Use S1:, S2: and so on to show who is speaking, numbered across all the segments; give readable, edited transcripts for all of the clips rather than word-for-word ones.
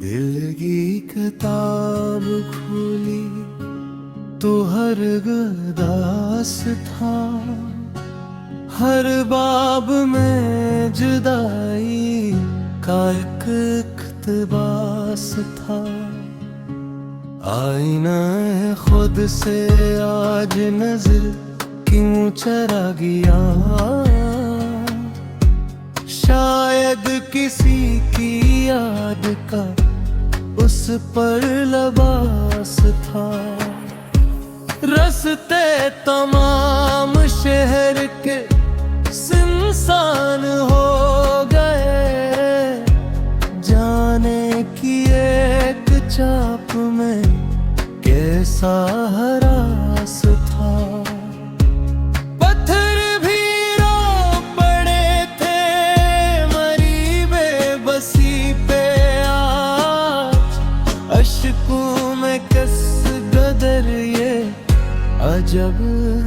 S1: दिल की किताब खोली तो हर गदास था, हर बाब में जुदाई का एक इक़्तिबास था। आईना है खुद से आज नजर क्यों चरा गया, शायद किसी की याद का उस पर लबास था। रस्ते तमाम शहर के सुनसान हो गए, जाने की एक चाप में कैसा हरास था। पत्थर भी रो पड़े थे मरी बेबसी पे आज, अश्कों में कस गदर ये अजब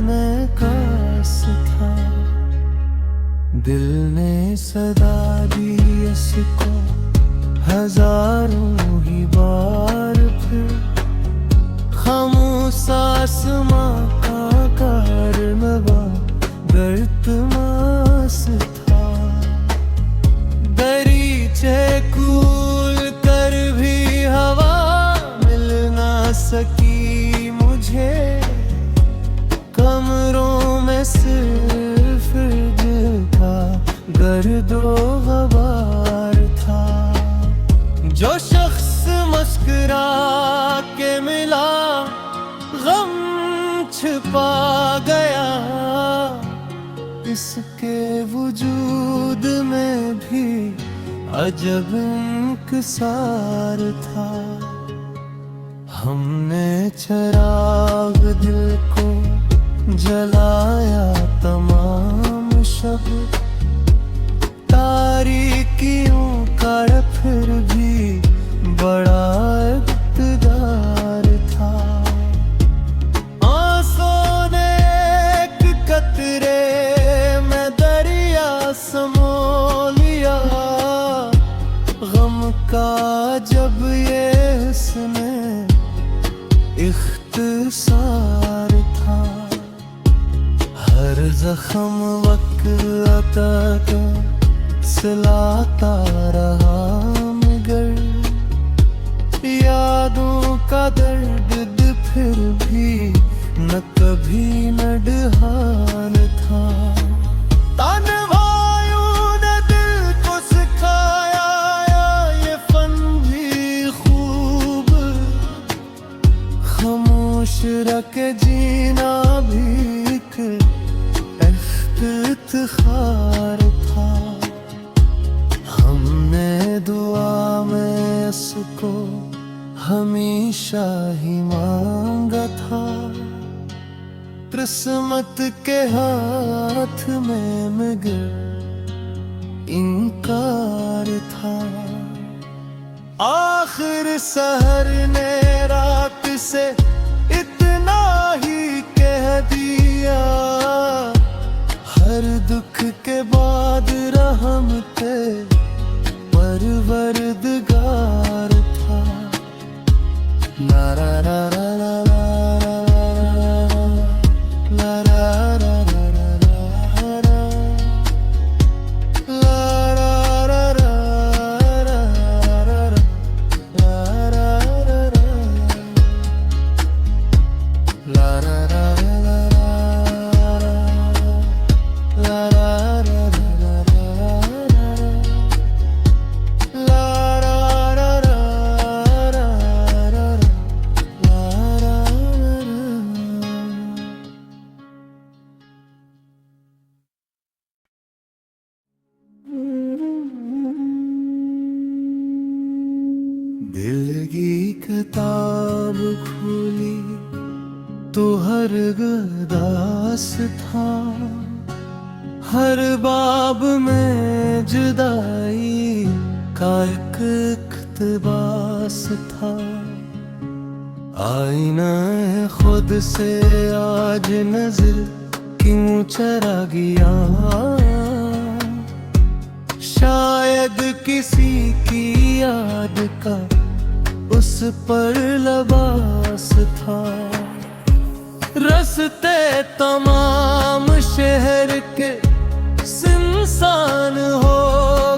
S1: नकास था। दिल ने सदा दी इसको हजारों ही बार, फिर खामोश आसमां का कारनवा गर्तमास था। दरीचे कूल कर भी हवा मिल ना सकी मुझे, कमरों में सिर्फ दिल का गर्दो गबार था। जो शख्स मुस्कुरा के मिला गम छिपा गया, इसके वजूद में भी अजब इंकिसार था। हमने चराग दिल को जलाया तमाम शब, तारीकियों का फिर भी बड़ा इक़्तिदार था। आंसू ने एक कतरे में दरिया समो लिया, गम का जब ये इसने इख्तिसार था। हर जख्म वक्त का सिलाता रहा मगर, यादों का दर्द फिर भी न कभी न डहान था। तानवायों ने दिल को सिखाया ये फन भी खूब, खामोश रखे जीना भी एक इफ्तिखार था। हमने दुआ में इसको हमेशा ही मांगा था, किस्मत के हाथ में मगर इनकार था। आखिर सहर ने रात से इतना ही कह दिया, हर दुख के बाद रहमते परवरदिगार था। ला ला ला ला ला ला ला ला दिल की किताब खोली तो हर गदास था, हर बाब में जुदाई का एक इक़्तिबास था। आईना है खुद से आज नजर क्यों चरा गया, शायद किसी की याद का पर लबास था। रस्ते तमाम शहर के सुनसान हो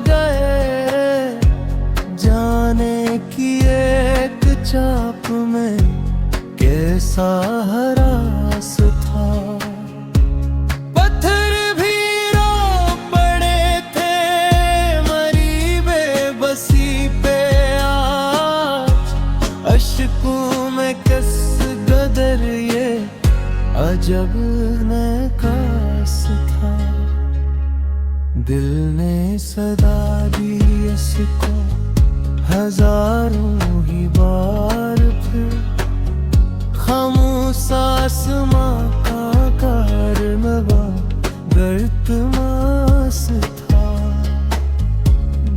S1: गए, जाने की एक चाप में कैसा हरास था। पत्थर भी रो पड़े थे मरी बेबसी पे आज, अश्कों में किस कदर ये अजब नकास था। दिल ने सदा दी इसको हजारों ही बार, फिर खामोश आसमां का कारनवा गर्तमास था।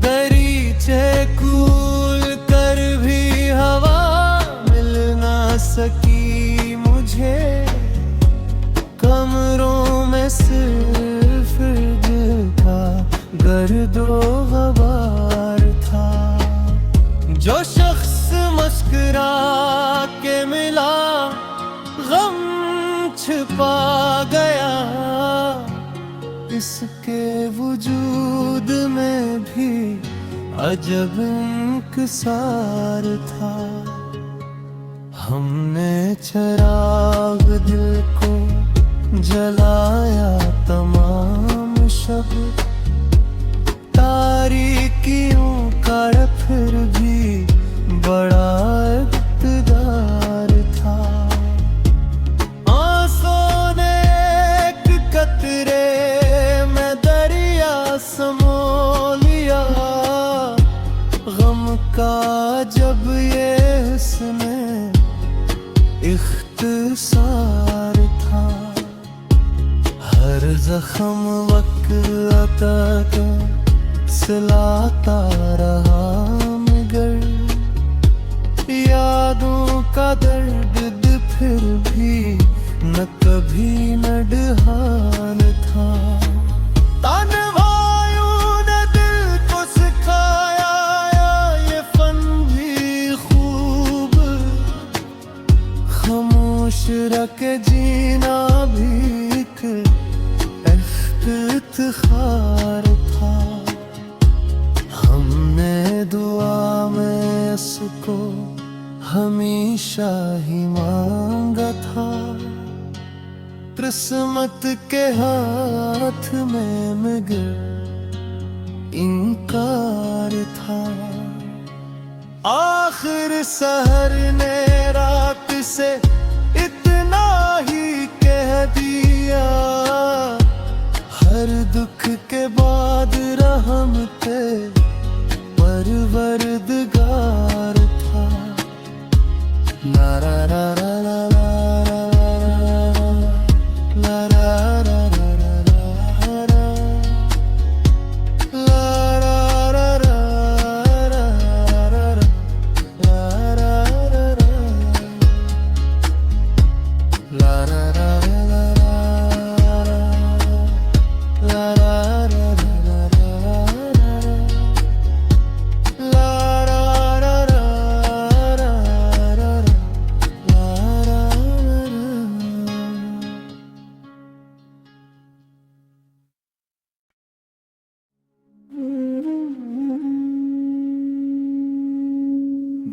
S1: दरीचे कूल कर भी हवा मिल ना सकी मुझे, कमरों में सिर्फ का गर्दो गबार था। जो शख्स मुस्कुरा के मिला गम छिपा गया, इसके वजूद में भी अजब इंकसार था। हमने चराग दिल को जलाया तमाम शब, तारीकियों का फिर भी बड़ा इक़्तिदार था। आंसू ने एक कतरे में दरिया समो लिया, गम का जब ये इसमें इख्तिसार था। हर जख्म वक्त तक सिलाता रहा मगर, यादों का दर्द फिर भी न कभी न डहान था। तानवायों ने दिल को सिखाया ये फन भी खूब, खामोश रख जीना भी एक इफ्तिखार था। हमने दुआ में इसको हमेशा ही मांगा था, किस्मत के हाथ में मगर इनकार था। आखिर सहर ने रात से इतना ही कह दिया, हर दुख के बाद रहमते परवरदिगार था। ला ला ला ला ला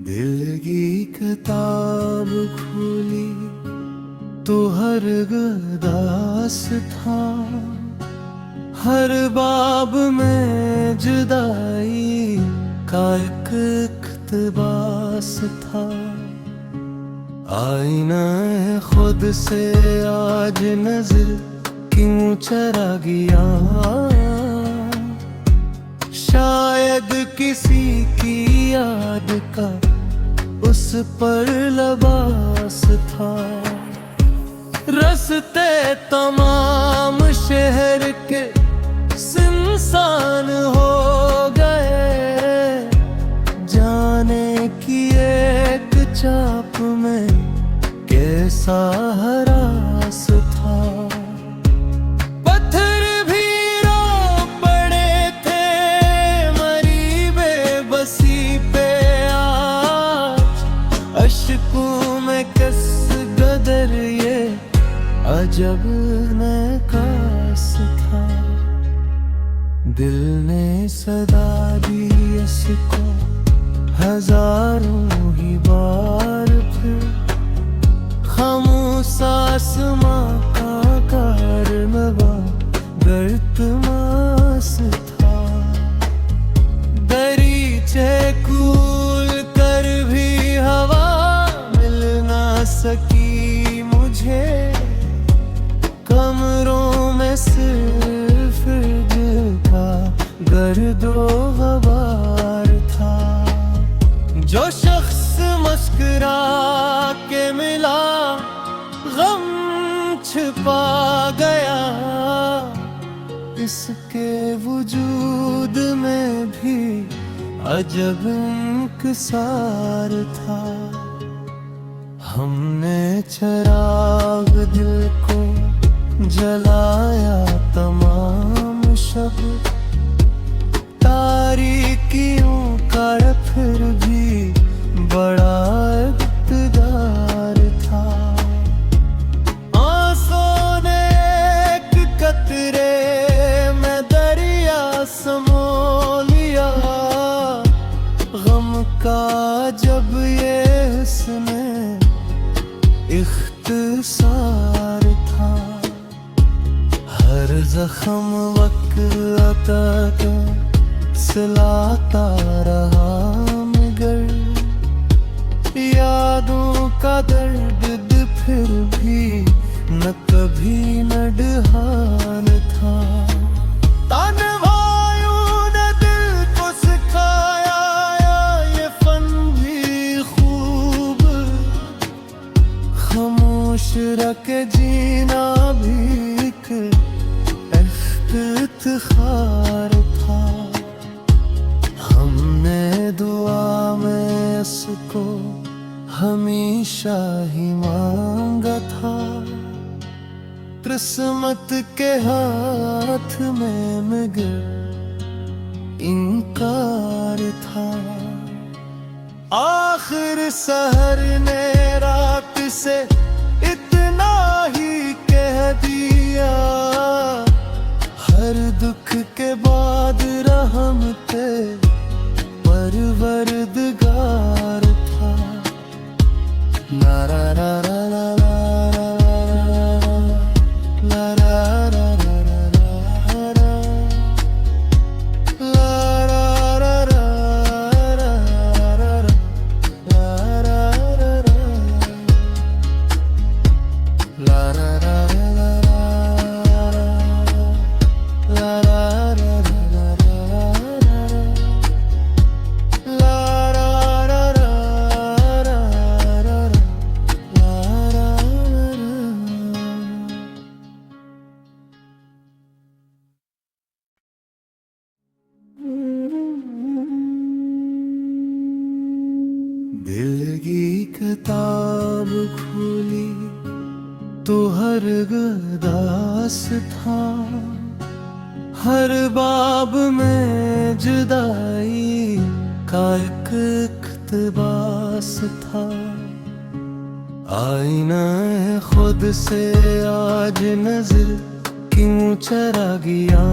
S1: दिल की किताब खोली तो हर गदास था, हर बाब में जुदाई का एक इक़्तिबास था। आईना है खुद से आज नजर क्यों चरा गया, शायद किसी की याद का उस पर लबास था। रस्ते तमाम शहर के सुनसान हो गए, जाने की एक चाप में कैसा हरास था। पत्थर भी रो पड़े थे मरी बेबसी पे आज, अजब नकाश था। दिल ने सदा दी इसको हजारों ही बार, फिर खामोश आसमां का कारनवा गर्तमास था। दरीचे कूल कर भी हवा मिल ना सकी मुझे, कमरों में सिर्फ फ्रिज का गर्दो गबार था। जो शख्स मुस्कुरा के मिला गम छिपा गया, इसके वजूद में भी अजब इंकसार था। हमने चराग दिल को जलाया तमाम शब, तारीकियों का फिर भी बड़ा इक़्तिदार था। आंसू ने एक कतरे में दरिया समो लिया, गम का जब ये इसने इख्तिसार था। हर जख्म वक़्त का सिलाता रहा मगर, यादों का दर्द फिर भी न कभी न डहान था। तानवायों ने दिल को सिखाया ये फन भी खूब, खामोश रख जीना भी एक इफ्तिखार था। हमने दुआ में इसको हमेशा ही मांगा था, किस्मत के हाथ में मगर इनकार था। आखिर सहर ने रात से इतना ही कह दिया, हर दुख के बाद रहमते परवरदिगार था। ला ला ला ला ला दिल की किताब खोली तो हर गदास था, हर बाब में जुदाई का एक इक़्तिबास था। आईना है खुद से आज नजर क्यों चरा गया,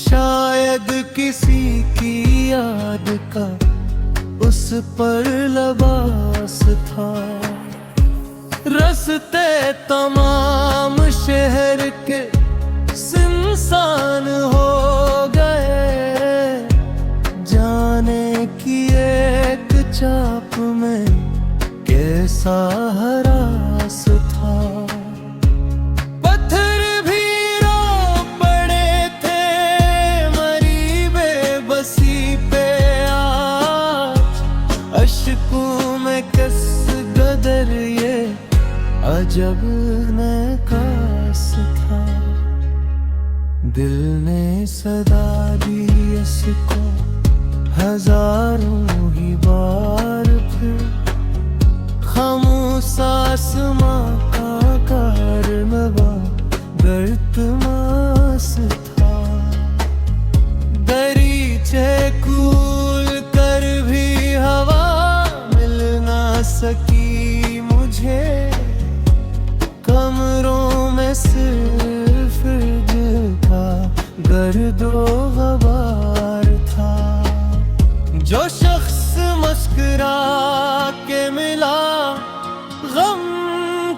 S1: शायद किसी की याद का उस पर लबास था। रस्ते तमाम शहर के सुनसान हो गए, जाने की एक चाप में कैसा हरास था। पत्थर भी रो पड़े थे मरी बेबसी पे आज, अश्कों में कस गदर ये अजब नकाश था। दिल ने सदा दी इसको हजारों ही बार, फिर खामोश आसमां का कारनवा गर्तमास था। दरीचे कूल कर भी हवा मिल ना सकी मुझे, गर्दो गबार था। जो शख्स मुस्कुरा के मिला गम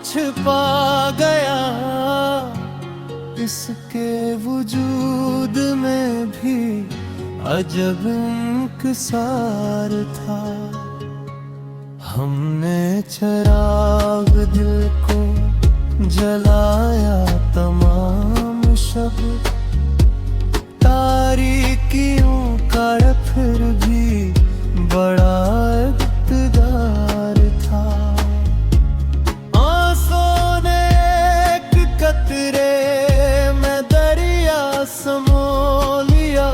S1: छिपा गया, इसके वजूद में भी अजब इंकसार था। हमने चराग दिल को जलाया तमाम शब, तारीकियों का फिर भी बड़ा इक़्तिदार था। आंसू ने एक कतरे में दरिया समो लिया,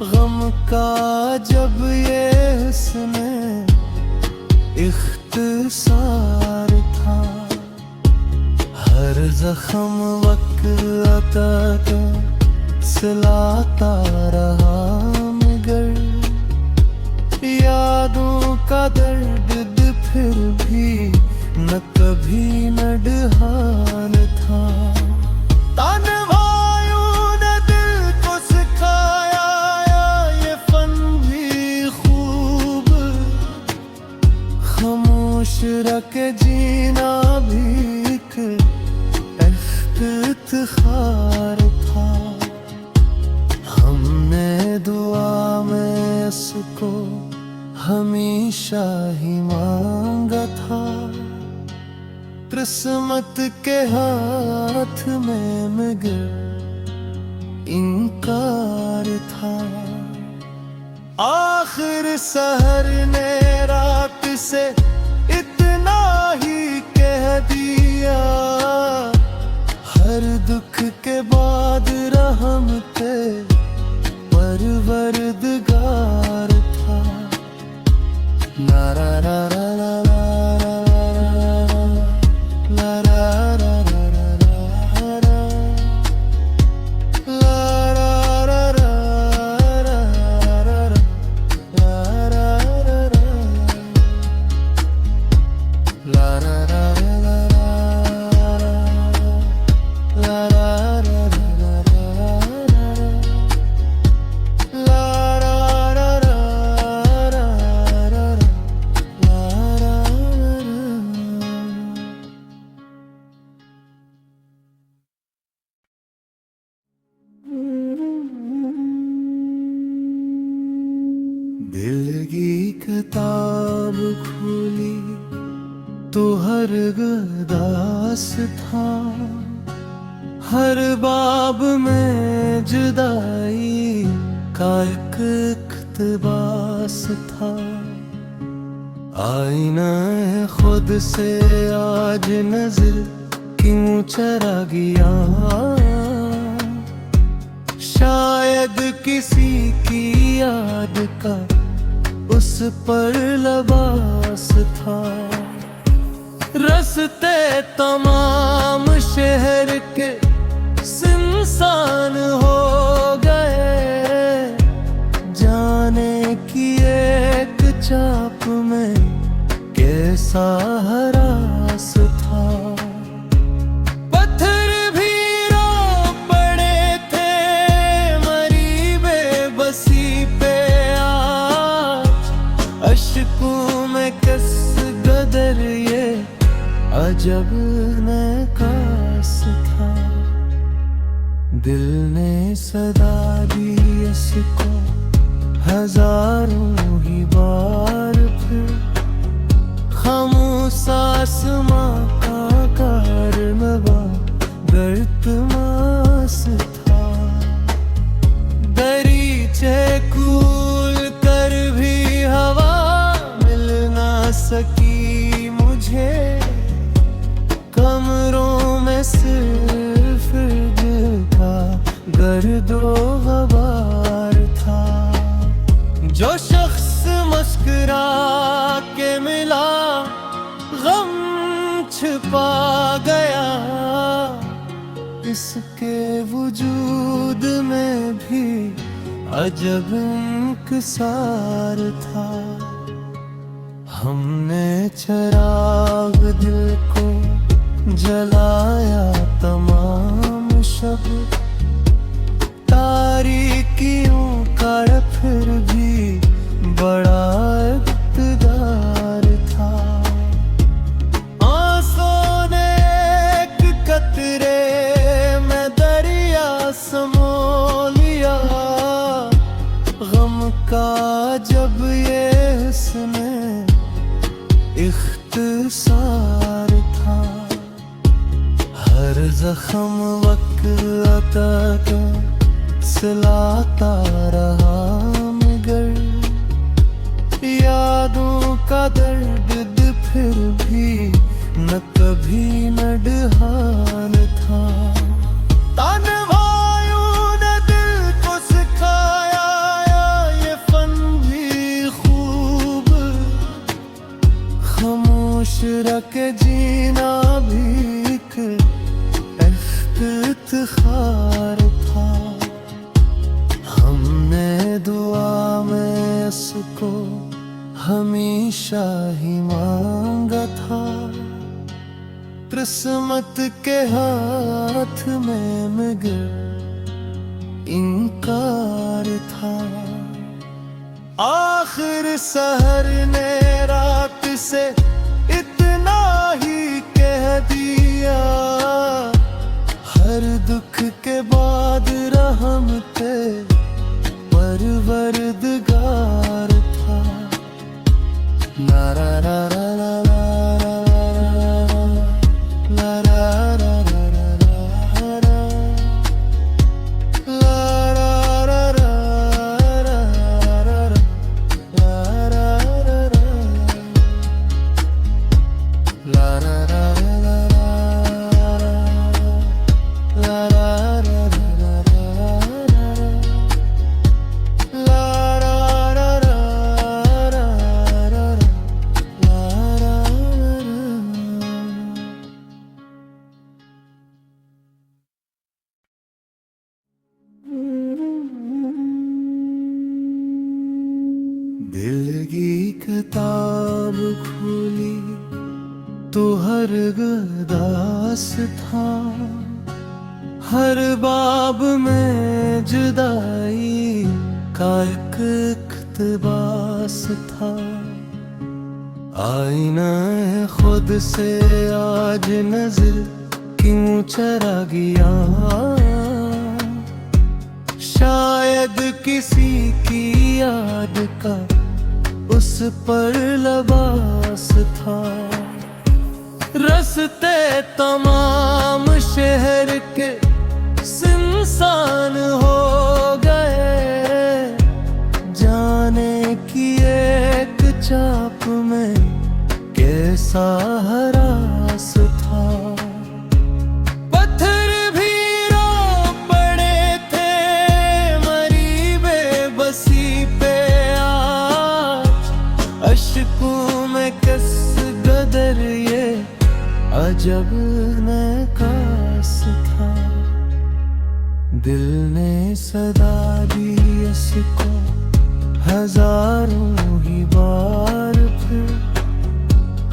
S1: गम का जब ये इसने इख्तिसार था। हर जख्म वक़्त का सिलाता रहा मगर, यादों का दर्द फिर भी न कभी न डहान था। तानवायों ने दिल को सिखाया ये फन भी खूब, खामोश रख जीना भी एक इफ्तिखार था। हमने दुआ में इसको हमेशा ही मांगा था, किस्मत के हाथ में मगर इनकार था। आखिर सहर ने रात से इतना ही कह दिया, हर दुख के बाद रहमते परवरदिगार था। ला ला ला ला ला दिल की किताब खोली तो हर गदास था, हर बाब में जुदाई का एक इक़्तिबास था। आईना है खुद से आज नजर क्यों चरा गया, शायद किसी की याद का उस पर लबास था। रस्ते तमाम शहर के सुनसान हो गए, जाने की एक चाप में कैसा हरास था। पत्थर भी रो पड़े थे मरी बेबसी पे आज, अश्कों में कस गदर ये अजब नकास था। दिल ने सदा दी इसको हजारों ही बार, फिर खामोश आसमां का कारनवा गर्तमास था। दरीचे कूल कर भी हवा मिल ना सकी मुझे, कमरों में सिर्फ दिल का गर्दो गबार था। जो शख्स मुस्कुरा के मिला गम छिपा गया, इसके वजूद में भी अजब इंकसार था। हमने चराग दिल को जलाया तमाम शब, इख्तिसार था। हर जख्म वक़्त का सिलाता रहा मगर यादों का दर्द फिर भी न कभी न डहान था। तानवायों ने दिल को सिखाया ये फन भी खूब, खामोश रख जीना भी एक इफ्तिखार था। हमने दुआ में इसको हमेशा ही मांगा था। किस्मत के हाथ में मगर इनकार था। आखिर सहर ने रात से इतना ही कह दिया, हर दुख के बाद रहमते परवरदिगार था। ला ला ला ला ला दिल की किताब खोली तो हर गदास था। हर बाब में जुदाई का एक इक़्तिबास था। आईना है खुद से आज नजर क्यों चरा गया, शायद किसी की याद का उस पर लबास था। रस्ते तमाम शहर के सुनसान हो गए, जाने की एक चाप में कैसा हरास था। पत्थर भी रो पड़े थे मरी बेबसी पे आज, अश्कों में कस गदर ये अजब नकास था। दिल ने सदा दी इसको हजारों ही बार, फिर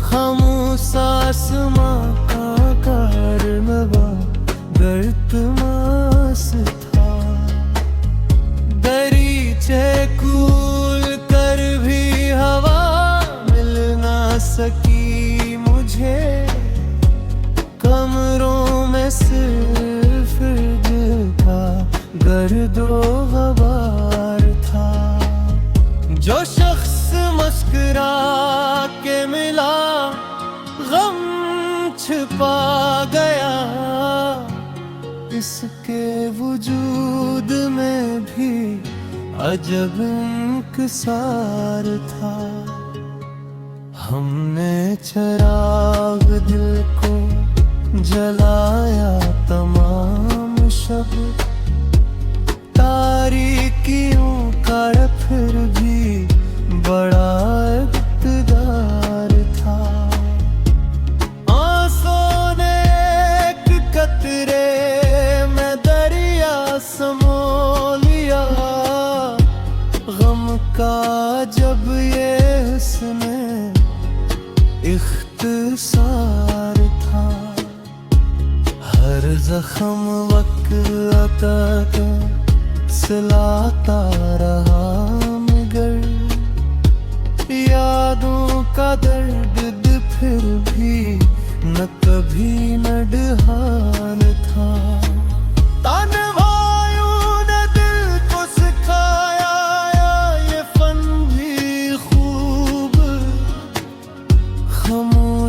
S1: खामोश आसमां का कारनवा गर्तमास था। दरीचे कूल कर भी हवा मिल ना सकी मुझे, कमरों में सिर्फ दिल का गर्दो गबार था। जो शख्स मुस्कुरा के मिला गम छिपा गया, इसके वजूद में भी अजब इंकिसार था। हमने चराग दिल को जलाया तमाम शब, तारीकियों का फिर भी बड़ा इक़्तिदार था। आंसू ने एक कतरे में दरिया समो लिया, गम का जब ये इसने इख्तिसार था। हर जख्म वक़्त का सिलाता रहा मगर यादों का दर्द फिर भी न कभी न डहान था। तानवायों ने दिल को सिखाया ये फन भी खूब, खामोश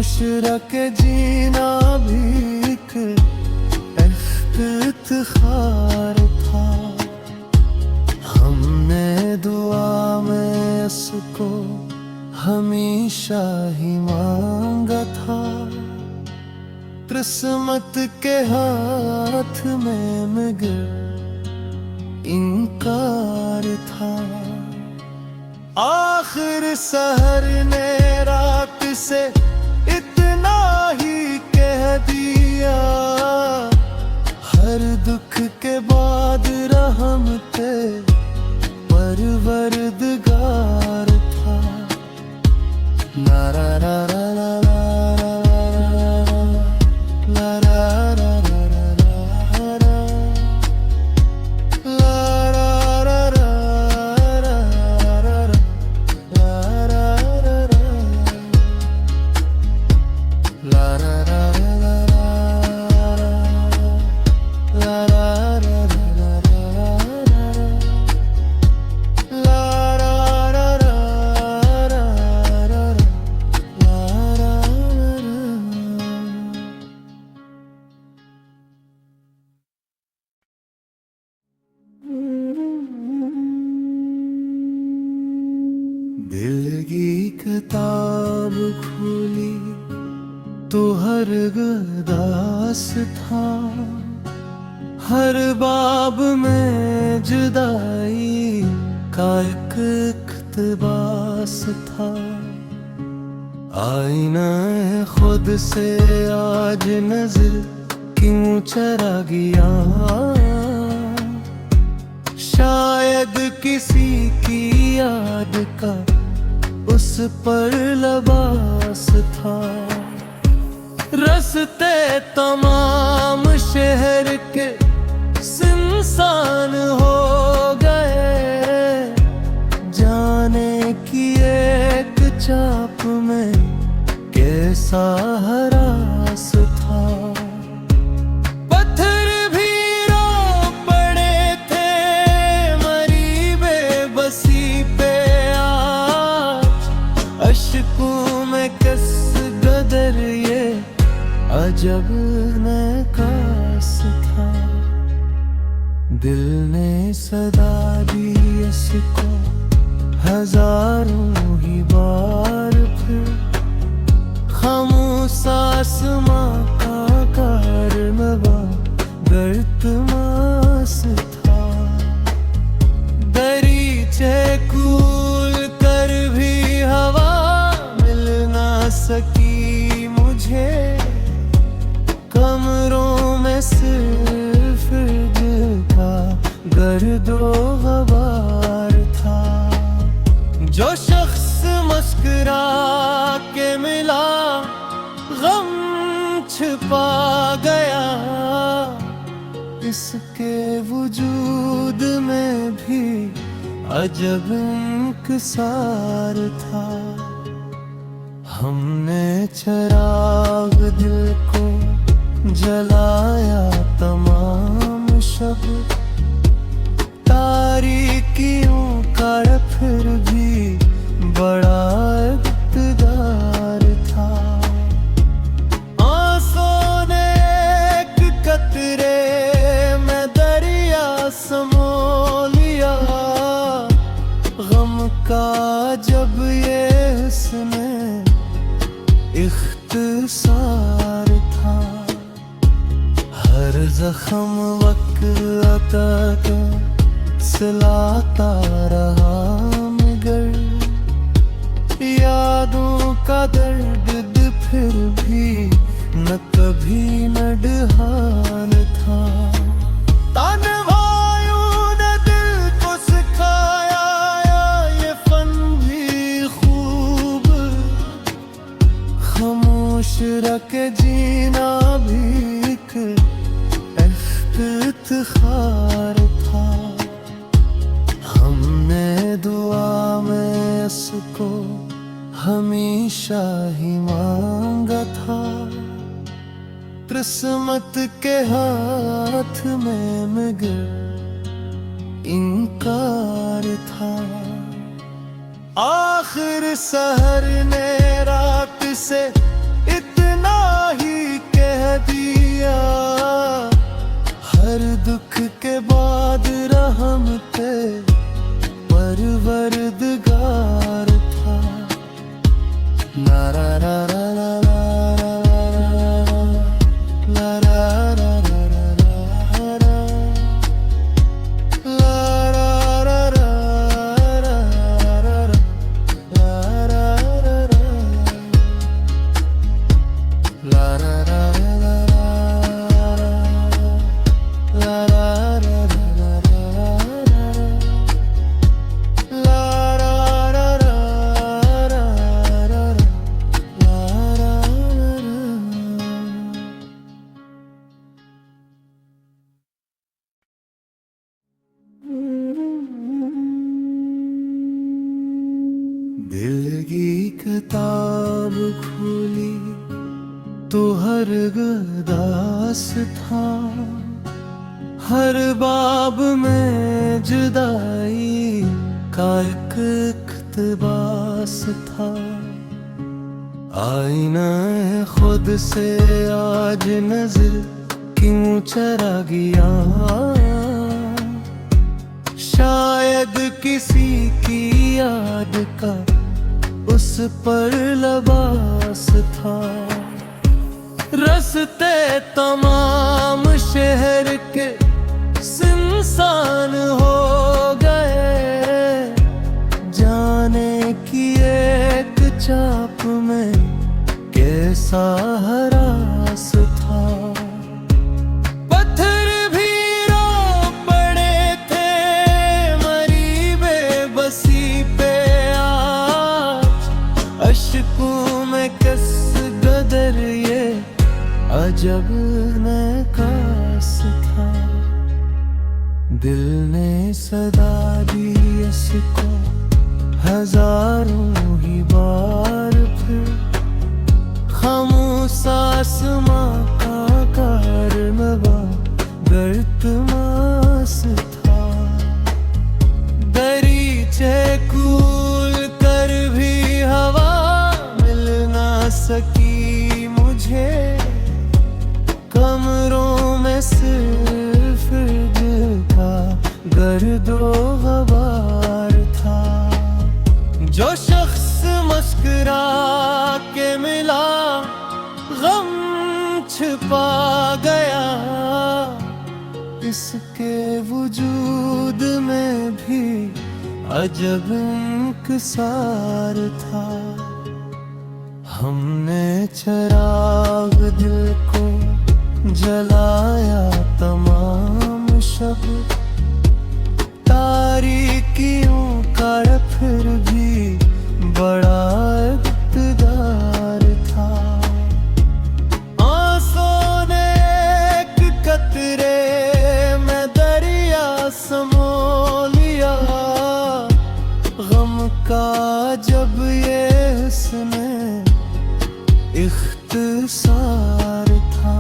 S1: इफ्तिखार था। हमने दुआ में इसको हमेशा ही मांगा था। किस्मत के हाथ में मगर इनकार था। आखिर सहर ने रात से इतना ही कह दिया, हर दुख के बाद रहमते परवरदिगार था। ला ला ला ला ला दिल की किताब खोली तो हर गदास था। हर बाब में जुदाई का एक इक़्तिबास था। आईना है खुद से आज नजर क्यों चरा गया, शायद किसी की याद का उस पर लबास था। रस्ते तमाम शहर के सुनसान हो गए, जाने की एक चाप में कैसा हरास था। पत्थर भी रो पड़े थे मरी बेबसी पे आज, अश्कों में किस कदर ये अजब नकास था। दिल ने सदा दी इसको हजारों ही बार, फिर खामोश आसमां का कारनवा गर्तमास था। दरीचे कूल कर भी हवा मिल ना सकी मुझे, कमरों में सिर्फ दिल का गर्दो गबार था। जो शख्स मुस्कुरा के मिला गम छिपा गया, इसके वजूद में भी अजब इंकिसार था। हमने चराग दिल को जलाया तमाम शब, तारीकियों का फिर भी बड़ा इक़्तिदार था। आंसू ने एक कतरे में दरिया समो लिया, गम का जब ये इसने इख्तिसार था। हर जख्म वक्त तक सिलाता रहा मगर, यादों का दर्द फिर भी न कभी न डहान था। तानवायों ने दिल को सिखाया ये फन भी खूब, खामोश रख जीना भी एक इफ्तिखार था। हमने दुआ में इसको हमेशा ही मांगा था। किस्मत के हाथ में मगर इनकार था। आखिर सहर ने रात से इतना ही कह दिया, हर दुख दुख के बाद रहमते परवरदिगार था। ला ला ला ला ला ला ला ला दिल की किताब खोली तो हर गदास था, हर बाब में जुदाई का एक इक़्तिबास था। आईना है खुद से आज नजर क्यों चरा गया, शायद किसी की याद का उस पर लबास था। रस्ते तमाम शहर के सुनसान हो गए, जाने की एक चाप में कैसा हरास था। पत्थर भी रो पड़े थे मरी बेबसी पे आज, अश्कों में कस गदर ये अजब नकास था। दिल ने सदा दी इसको हजारों ही बार, फिर खामोश आसमां का कारनवा गर्तमास था। दरीचे कूल कर भी हवा मिल ना सकी मुझे, कमरों में सिर्फ दिल का गर्दो गबार था। जो शख्स मुस्कुरा के मिला गम छिपा गया, इसके वजूद में भी अजब इंकिसार था। हमने चराग दिल को जलाया तमाम शब, तारीकियों का फिर भी बड़ा इक़्तिदार था। आंसू ने एक कतरे में दरिया समो लिया, गम का जब ये इसने इख्तिसार था।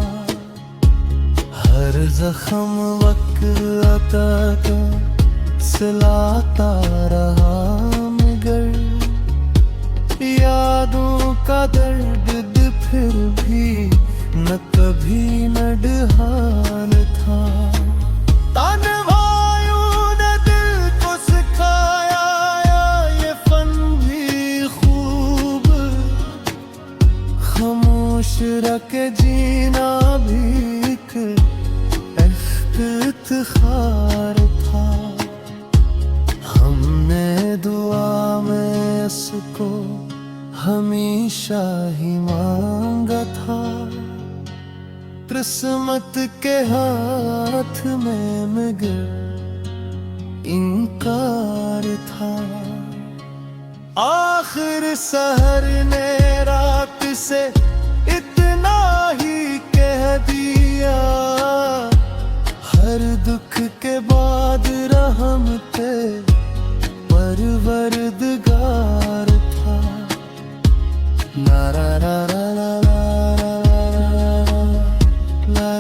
S1: हर जख्म वक़्त का सिलाता रहा मगर, यादों का दर्द फिर भी न कभी न डहाल था। तानवायों ने दिल को सिखाया ये फन भी खूब, खामोश रख जीना भी एक इफ्तिखार था। हमने दुआ में इसको हमेशा ही मांगा था, किस्मत के हाथ में मगर इनकार था। आखिर सहर ने रात से इतना ही कह दिया, हर दुख के बाद रहमते परवरदिगार था। ला ला ला ला ला ला ला ला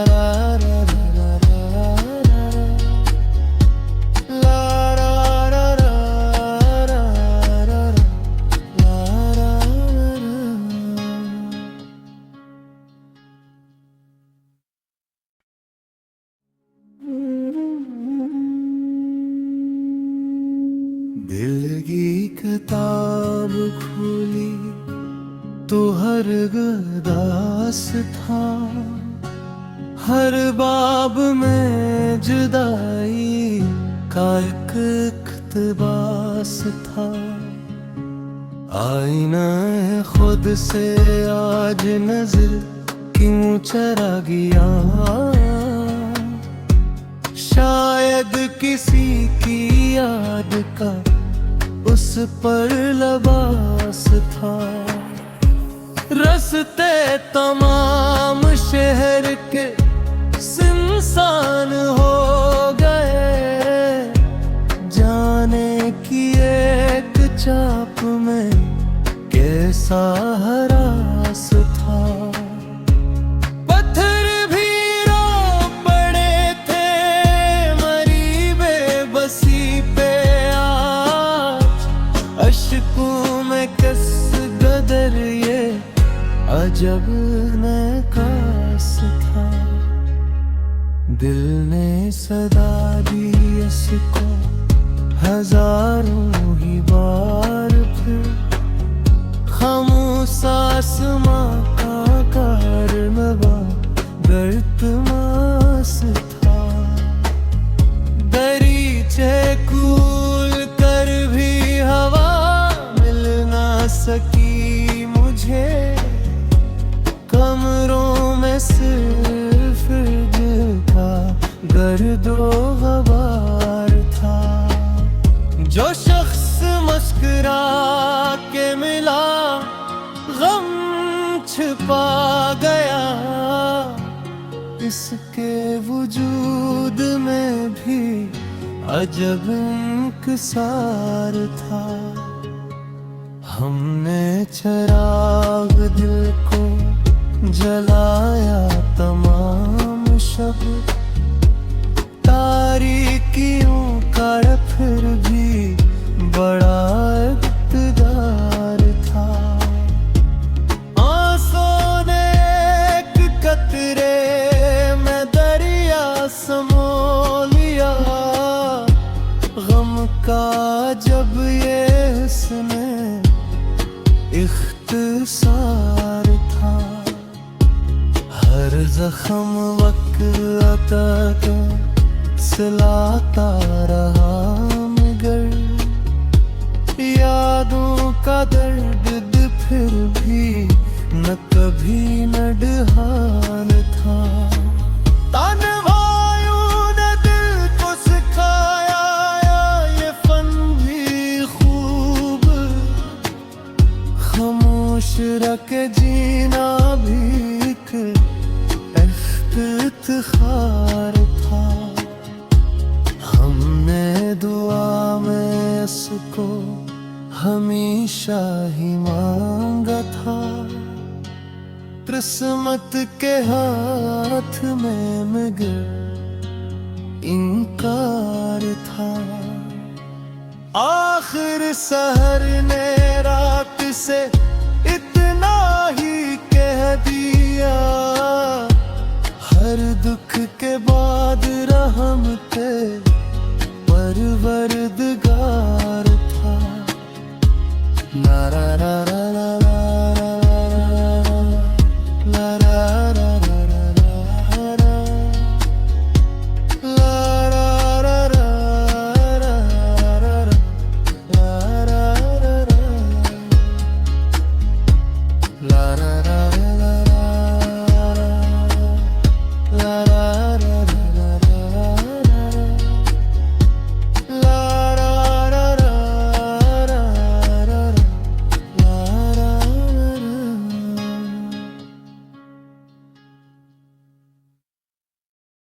S1: la दिल की किताब खोली तो हर गदास था, हर बाब में जुदाई का एक इक़्तिबास था। आईना है खुद से आज नजर क्यों चरा गया, शायद किसी की याद का उस पर लबास था। रस्ते तमाम शहर के सुनसान हो गए, जाने की एक चाप में कैसा हरास था। पत्थर भी रो पड़े थे मरी बेबसी पे आज, अश्कों में कस गदर ये अजब नकास था। दिल ने सदा दी इसको हजारों ही बार, फिर खामोश आसमां का कारनवा गर्तमास था। दरीचे कूल कर भी हवा मिल ना सकी मुझे, कमरों में सिर्फ दिल का गर्दो गबार था। जो शख्स मुस्कुरा के मिला गम छिपा गया, इसके वजूद में भी अजब इंकिसार था। हमने चराग दिल को जलाया तमाम शब, तारीकियों का फिर भी बड़ा इक़्तिदार था। आंसू ने एक कतरे में दरिया समो लिया, गम का जब ये इसने इख्तिसार था। हर जख्म वक़्त का सिलाता रहा मगर, यादों का दर्द फिर भी न कभी न डहान था। तानवायों ने दिल को सिखाया ये फन भी खूब, खामोश रख जीना भी एक इफ्तिखार था। हमने दुआ में इसको हमेशा ही मांगा था, किस्मत के हाथ में मगर इनकार था। आखिर सहर ने रात से इतना ही कह दिया, हर दुख के बाद रहमते परवरदिगार था। ना रा रा रा रा